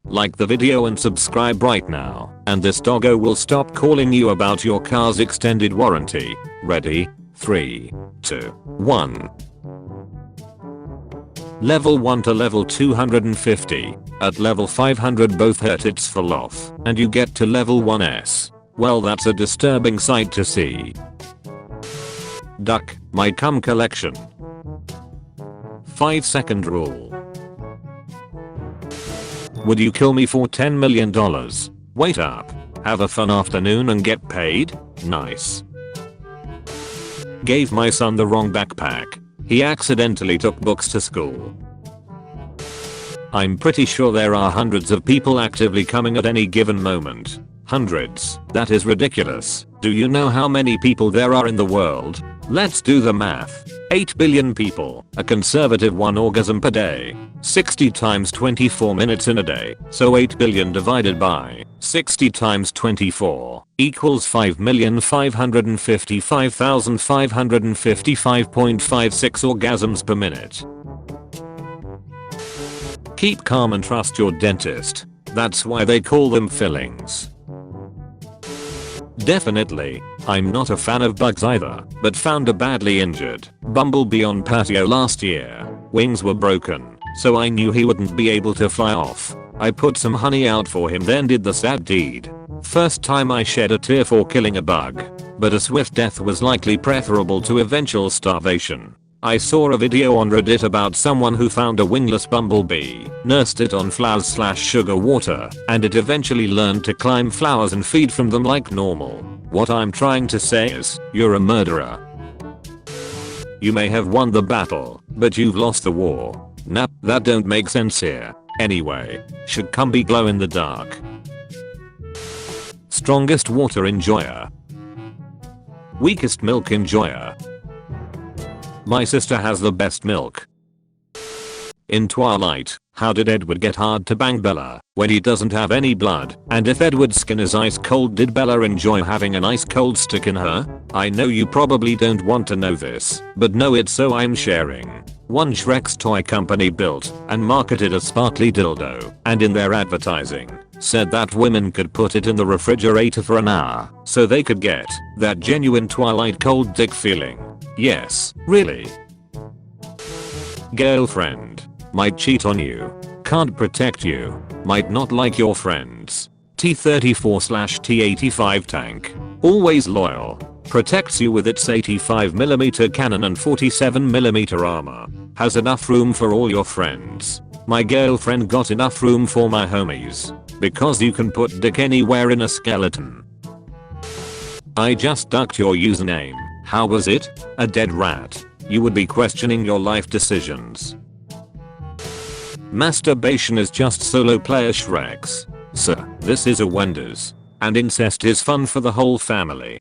Like the video and subscribe right now, and this doggo will stop calling you about your car's extended warranty. Ready? 3, 2, 1. Level 1 to level 250. At level 500 both hurt its fall off, and you get to level 1s. Well, that's a disturbing sight to see. Duck, my cum collection. 5-second rule. Would you kill me for $10 million? Wait up. Have a fun afternoon and get paid? Nice. Gave my son the wrong backpack. He accidentally took books to school. I'm pretty sure there are hundreds of people actively coming at any given moment. Hundreds. That is ridiculous. Do you know how many people there are in the world? Let's do the math. 8 billion people. A conservative 1 orgasm per day. 60 times 24 minutes in a day. So 8 billion divided by 60 times 24 equals 5,555,555.56 orgasms per minute. Keep calm and trust your dentist. That's why they call them fillings. Definitely. I'm not a fan of bugs either, but found a badly injured bumblebee on patio last year. Wings were broken, so I knew he wouldn't be able to fly off. I put some honey out for him, then did the sad deed. First time I shed a tear for killing a bug, but a swift death was likely preferable to eventual starvation. I saw a video on Reddit about someone who found a wingless bumblebee, nursed it on flowers/sugar water, and it eventually learned to climb flowers and feed from them like normal. What I'm trying to say is, you're a murderer. You may have won the battle, but you've lost the war. Nah, that don't make sense here. Anyway, should cum be glow in the dark? Strongest water enjoyer. Weakest milk enjoyer. My sister has the best milk. In Twilight, how did Edward get hard to bang Bella when he doesn't have any blood? And if Edward's skin is ice cold, did Bella enjoy having an ice cold stick in her? I know you probably don't want to know this, but know it, so I'm sharing. One Shrek's toy company built and marketed a sparkly dildo, and in their advertising said that women could put it in the refrigerator for an hour so they could get that genuine Twilight cold dick feeling. Yes, really. Girlfriend. Might cheat on you. Can't protect you. Might not like your friends. T-34/T-85 tank. Always loyal. Protects you with its 85mm cannon and 47mm armor. Has enough room for all your friends. My girlfriend got enough room for my homies. Because you can put dick anywhere in a skeleton. I just ducked your username. How was it? A dead rat. You would be questioning your life decisions. Masturbation is just solo player Shreks. Sir, this is a Wendy's. And incest is fun for the whole family.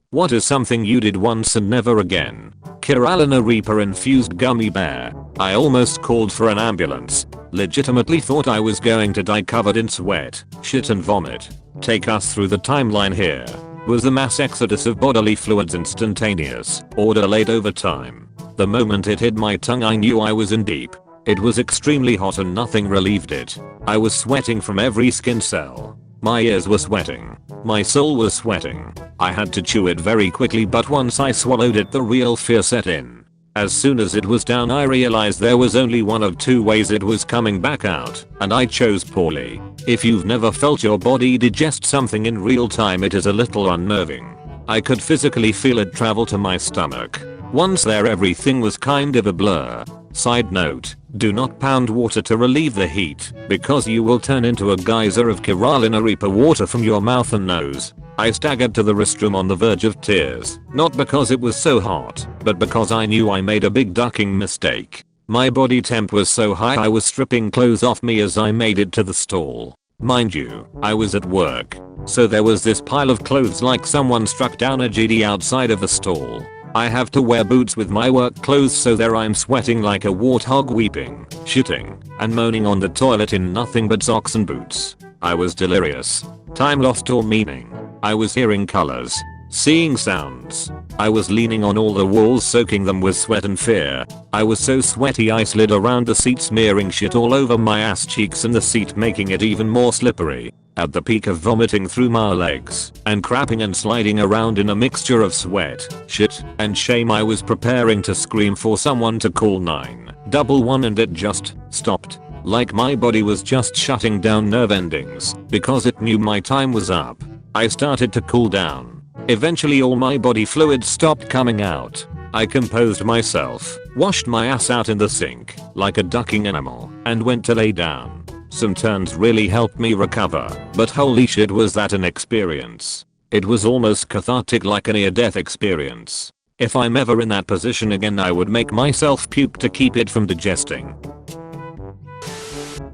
What is something you did once and never again? Carolina Reaper infused gummy bear. I almost called for an ambulance. Legitimately thought I was going to die covered in sweat, shit and vomit. Take us through the timeline here. Was the mass exodus of bodily fluids instantaneous or delayed over time? The moment it hit my tongue, I knew I was in deep. It was extremely hot and nothing relieved it. I was sweating from every skin cell. My ears were sweating. My soul was sweating. I had to chew it very quickly, but once I swallowed it, the real fear set in. As soon as it was down, I realized there was only one of two ways it was coming back out, and I chose poorly. If you've never felt your body digest something in real time, it is a little unnerving. I could physically feel it travel to my stomach. Once there, everything was kind of a blur. Side note, do not pound water to relieve the heat, because you will turn into a geyser of Carolina Reaper water from your mouth and nose. I staggered to the restroom on the verge of tears, not because it was so hot, but because I knew I made a big ducking mistake. My body temp was so high I was stripping clothes off me as I made it to the stall. Mind you, I was at work, so there was this pile of clothes like someone struck down a GD outside of the stall. I have to wear boots with my work clothes, so there I'm sweating like a warthog, weeping, shitting, and moaning on the toilet in nothing but socks and boots. I was delirious. Time lost all meaning. I was hearing colors. Seeing sounds. I was leaning on all the walls, soaking them with sweat and fear. I was so sweaty I slid around the seat, smearing shit all over my ass cheeks and the seat, making it even more slippery. At the peak of vomiting through my legs and crapping and sliding around in a mixture of sweat, shit, and shame, I was preparing to scream for someone to call 911 and it just stopped. Like my body was just shutting down nerve endings because it knew my time was up. I started to cool down. Eventually all my body fluids stopped coming out. I composed myself, washed my ass out in the sink like a ducking animal, and went to lay down. Some turns really helped me recover, but holy shit was that an experience. It was almost cathartic, like a near-death experience. If I'm ever in that position again, I would make myself puke to keep it from digesting.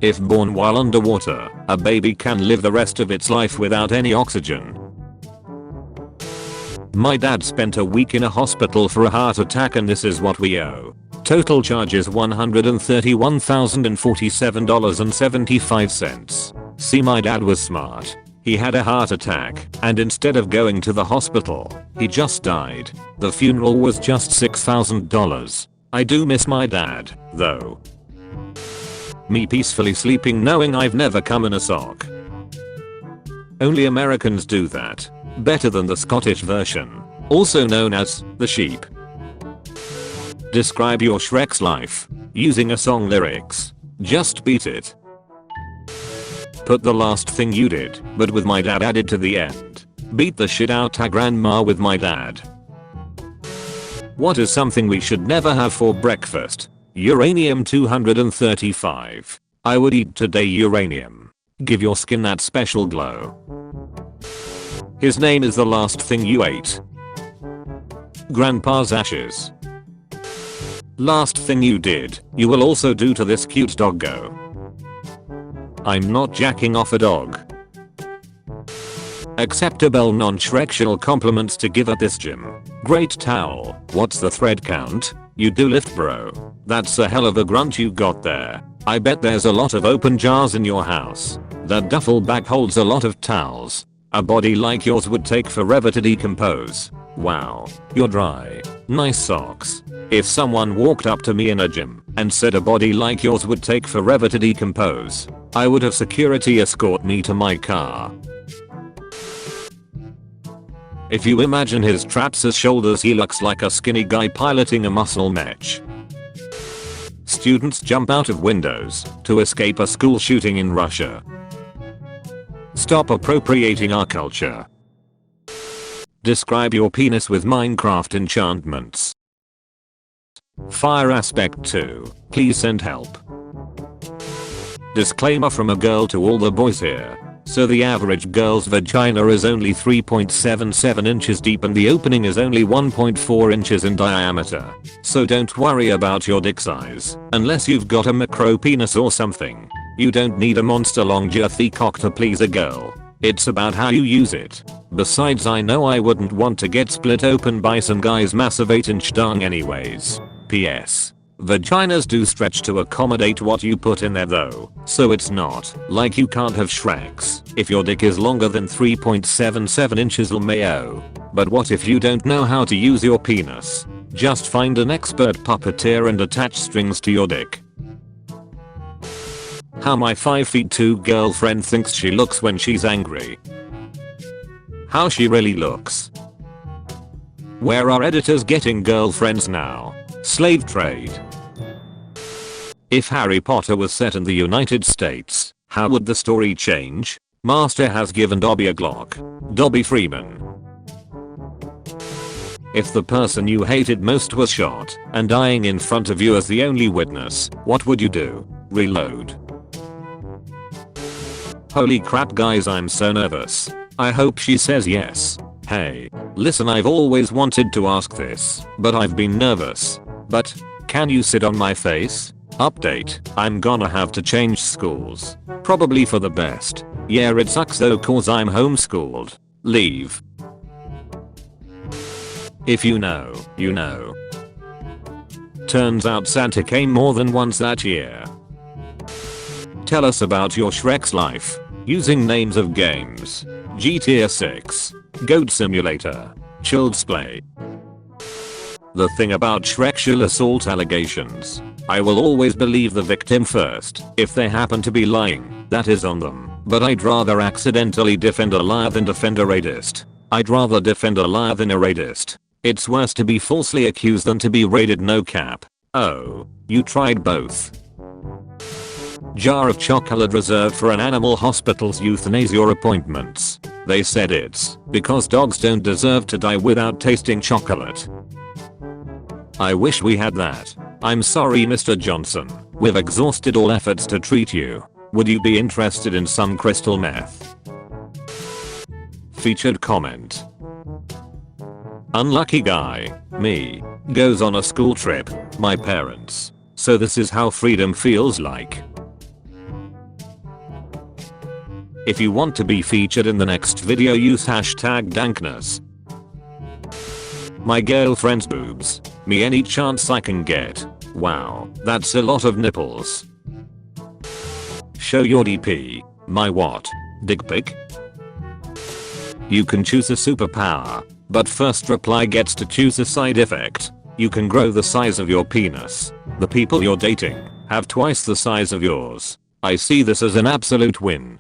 If born while underwater, a baby can live the rest of its life without any oxygen. My dad spent a week in a hospital for a heart attack, and this is what we owe. Total charges $131,047.75. See, my dad was smart. He had a heart attack, and instead of going to the hospital, he just died. The funeral was just $6,000. I do miss my dad, though. Me peacefully sleeping knowing I've never come in a sock. Only Americans do that. Better than the Scottish version, also known as the sheep. Describe your Shrek's life using a song lyrics. Just beat it. Put the last thing you did, but with my dad added to the end. Beat the shit out of grandma with my dad. What is something we should never have for breakfast? Uranium 235. I would eat today uranium. Give your skin that special glow. His name is the last thing you ate. Grandpa's ashes. Last thing you did, you will also do to this cute doggo. I'm not jacking off a dog. Acceptable non-Shrektional compliments to give at this gym. Great towel. What's the thread count? You do lift, bro. That's a hell of a grunt you got there. I bet there's a lot of open jars in your house. That duffel bag holds a lot of towels. A body like yours would take forever to decompose. Wow, you're dry. Nice socks. If someone walked up to me in a gym and said a body like yours would take forever to decompose, I would have security escort me to my car. If you imagine his traps as shoulders, he looks like a skinny guy piloting a muscle match. Students jump out of windows to escape a school shooting in Russia. Stop appropriating our culture. Describe your penis with Minecraft enchantments. Fire aspect 2. Please send help. Disclaimer from a girl to all the boys here. So the average girl's vagina is only 3.77 inches deep and the opening is only 1.4 inches in diameter. So don't worry about your dick size, unless you've got a macro penis or something. You don't need a monster long girthy cock to please a girl. It's about how you use it. Besides, I know I wouldn't want to get split open by some guy's massive 8-inch dong anyways. PS. Vaginas do stretch to accommodate what you put in there though, so it's not like you can't have Shreks if your dick is longer than 3.77 inches LMAO. But what if you don't know how to use your penis? Just find an expert puppeteer and attach strings to your dick. How my 5'2" girlfriend thinks she looks when she's angry. How she really looks. Where are editors getting girlfriends now? Slave trade. If Harry Potter was set in the United States, how would the story change? Master has given Dobby a Glock. Dobby Freeman. If the person you hated most was shot and dying in front of you as the only witness, what would you do? Reload. Holy crap guys, I'm so nervous. I hope she says yes. Hey, listen, I've always wanted to ask this, but I've been nervous. But, can you sit on my face? Update, I'm gonna have to change schools. Probably for the best. Yeah, it sucks though cause I'm homeschooled. Leave. If you know, you know. Turns out Santa came more than once that year. Tell us about your Shrek's life. Using names of games. GTA 6. Goat Simulator. Child's Play. The thing about sexual assault allegations, I will always believe the victim first. If they happen to be lying, that is on them. But I'd rather accidentally defend a liar than defend a radist. I'd rather defend a liar than a radist. It's worse to be falsely accused than to be raided, no cap. Oh, you tried both. Jar of chocolate reserved for an animal hospital's euthanasia appointments. They said it's because dogs don't deserve to die without tasting chocolate. I wish we had that. I'm sorry, Mr. Johnson. We've exhausted all efforts to treat you. Would you be interested in some crystal meth? Featured comment. Unlucky guy, me, goes on a school trip, my parents. So this is how freedom feels like. If you want to be featured in the next video, use hashtag dankness. My girlfriend's boobs. Me any chance I can get. Wow, that's a lot of nipples. Show your DP. My what? Dick pic? You can choose a superpower, but first reply gets to choose a side effect. You can grow the size of your penis. The people you're dating have twice the size of yours. I see this as an absolute win.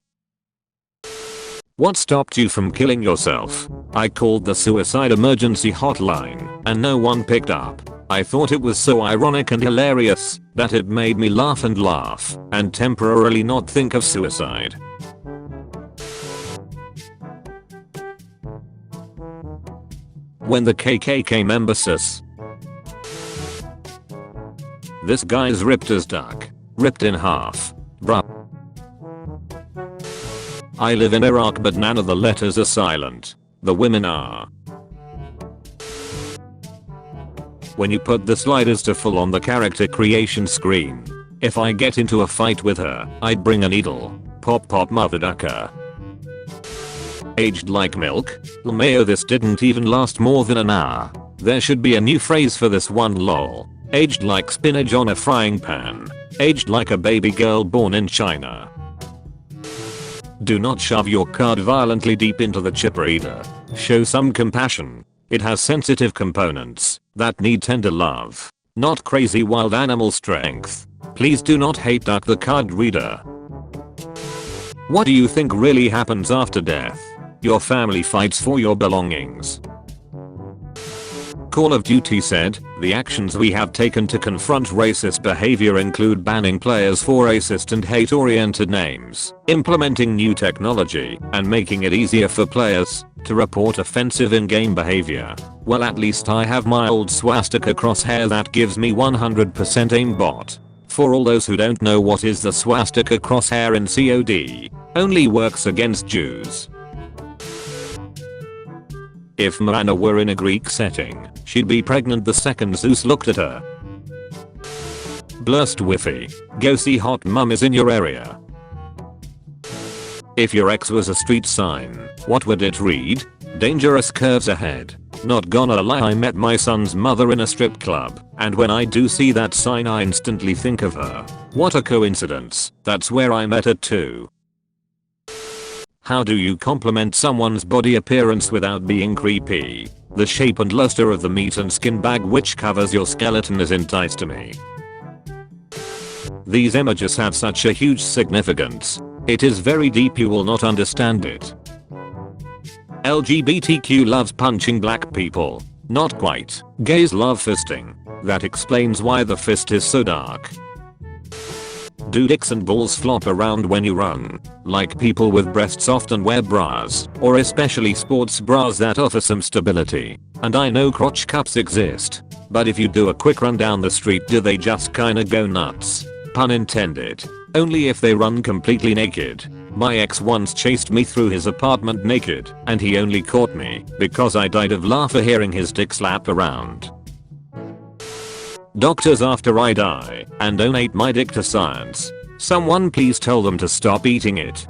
What stopped you from killing yourself? I called the suicide emergency hotline and no one picked up. I thought it was so ironic and hilarious that it made me laugh and temporarily not think of suicide. When the KKK member says, "This guy's ripped as duck. Ripped in half. Bruh." I live in Iraq but none of the letters are silent. The women are. When you put the sliders to full on the character creation screen. If I get into a fight with her, I'd bring a needle. Pop pop mother ducker. Aged like milk? LMAO, this didn't even last more than an hour. There should be a new phrase for this one, lol. Aged like spinach on a frying pan. Aged like a baby girl born in China. Do not shove your card violently deep into the chipper either. Show some compassion. It has sensitive components that need tender love, not crazy wild animal strength. Please do not hate Duck the card reader. What do you think really happens after death? Your family fights for your belongings. Call of Duty said, the actions we have taken to confront racist behavior include banning players for racist and hate-oriented names, implementing new technology, and making it easier for players to report offensive in-game behavior. Well, at least I have my old swastika crosshair that gives me 100% aimbot. For all those who don't know what is the swastika crosshair in COD, only works against Jews. If Moana were in a Greek setting, she'd be pregnant the second Zeus looked at her. Blurst Whiffy. Go see hot mummies in your area. If your ex was a street sign, what would it read? Dangerous curves ahead. Not gonna lie, I met my son's mother in a strip club, and when I do see that sign I instantly think of her. What a coincidence, that's where I met her too. How do you compliment someone's body appearance without being creepy? The shape and luster of the meat and skin bag which covers your skeleton is enticed to me. These images have such a huge significance. It is very deep, you will not understand it. LGBTQ loves punching black people. Not quite. Gays love fisting. That explains why the fist is so dark. Do dicks and balls flop around when you run? Like people with breasts often wear bras, or especially sports bras that offer some stability. And I know crotch cups exist, but if you do a quick run down the street, do they just kinda go nuts? Pun intended. Only if they run completely naked. My ex once chased me through his apartment naked, and he only caught me because I died of laughter hearing his dick slap around. Doctors, after I die and donate my dick to science, someone please tell them to stop eating it.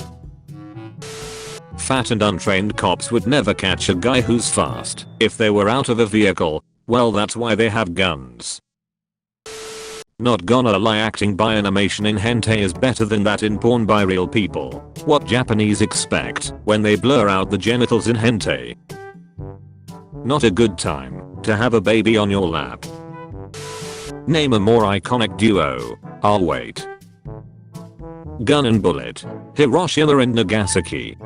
Fat and untrained cops would never catch a guy who's fast if they were out of a vehicle. Well, that's why they have guns. Not gonna lie, acting by animation in hentai is better than that in porn by real people. What Japanese expect when they blur out the genitals in hentai? Not a good time to have a baby on your lap. Name a more iconic duo. I'll wait. Gun and bullet. Hiroshima and Nagasaki.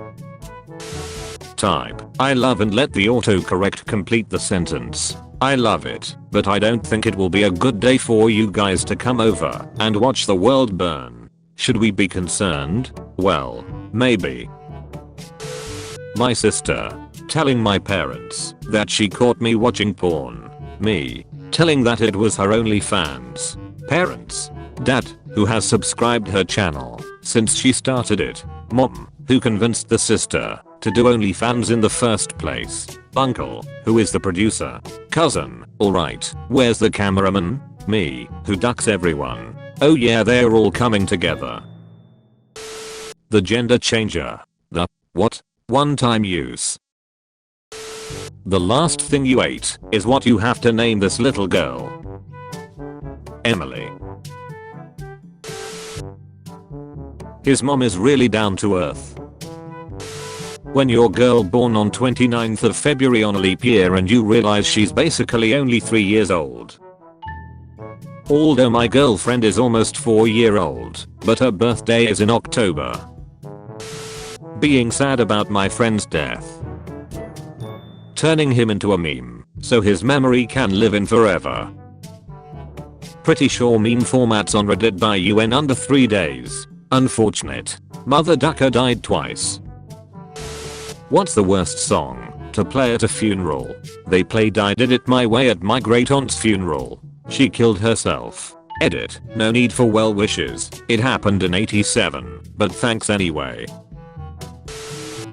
Type I love and let the autocorrect complete the sentence. I love it, but I don't think it will be a good day for you guys to come over and watch the world burn. Should we be concerned? Well, maybe. My sister telling my parents that she caught me watching porn. Me telling that it was her OnlyFans. Parents. Dad, who has subscribed her channel since she started it. Mom, who convinced the sister to do OnlyFans in the first place. Uncle, who is the producer. Cousin, alright, where's the cameraman? Me, who ducks everyone. Oh yeah, they're all coming together. The gender changer. The what? One-time use. The last thing you ate is what you have to name this little girl. Emily. His mom is really down to earth. When your girl born on 29th of February on a leap year and you realize she's basically only 3 years old. Although my girlfriend is almost 4-year-old, but her birthday is in October. Being sad about my friend's death. Turning him into a meme, so his memory can live in forever. Pretty sure meme formats on Reddit by you in under 3 days. Unfortunate. Mother Ducker died twice. What's the worst song to play at a funeral? They played I Did It My Way at my great aunt's funeral. She killed herself. Edit. No need for well wishes. It happened in 87, but thanks anyway.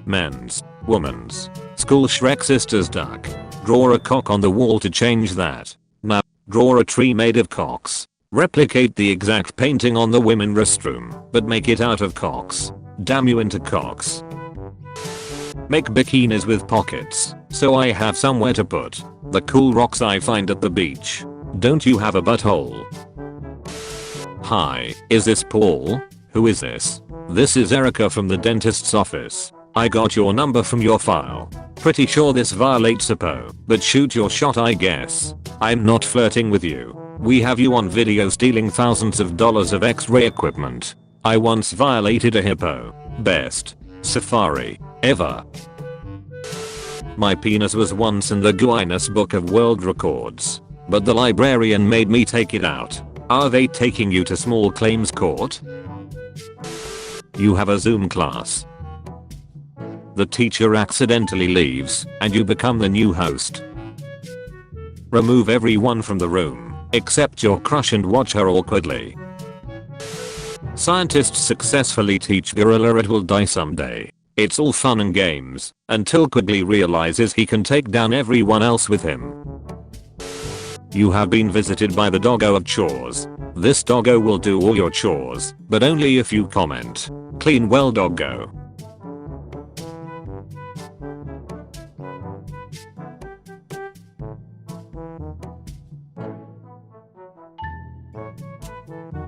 Men's. Woman's. School Shrek sisters duck. Draw a cock on the wall to change that. Now, draw a tree made of cocks. Replicate the exact painting on the women restroom, but make it out of cocks. Damn you into cocks. Make bikinis with pockets, so I have somewhere to put the cool rocks I find at the beach. Don't you have a butthole? Hi, is this Paul? Who is this? This is Erica from the dentist's office. I got your number from your file. Pretty sure this violates APO, but shoot your shot I guess. I'm not flirting with you. We have you on video stealing thousands of dollars of x-ray equipment. I once violated a hippo. Best safari ever. My penis was once in the Guinness Book of World Records, but the librarian made me take it out. Are they taking you to small claims court? You have a Zoom class. The teacher accidentally leaves and you become the new host. Remove everyone from the room except your crush and watch her awkwardly. Scientists successfully teach gorilla it will die someday. It's all fun and games until Quigley realizes he can take down everyone else with him. You have been visited by the doggo of chores. This doggo will do all your chores, but only if you comment. Clean well doggo.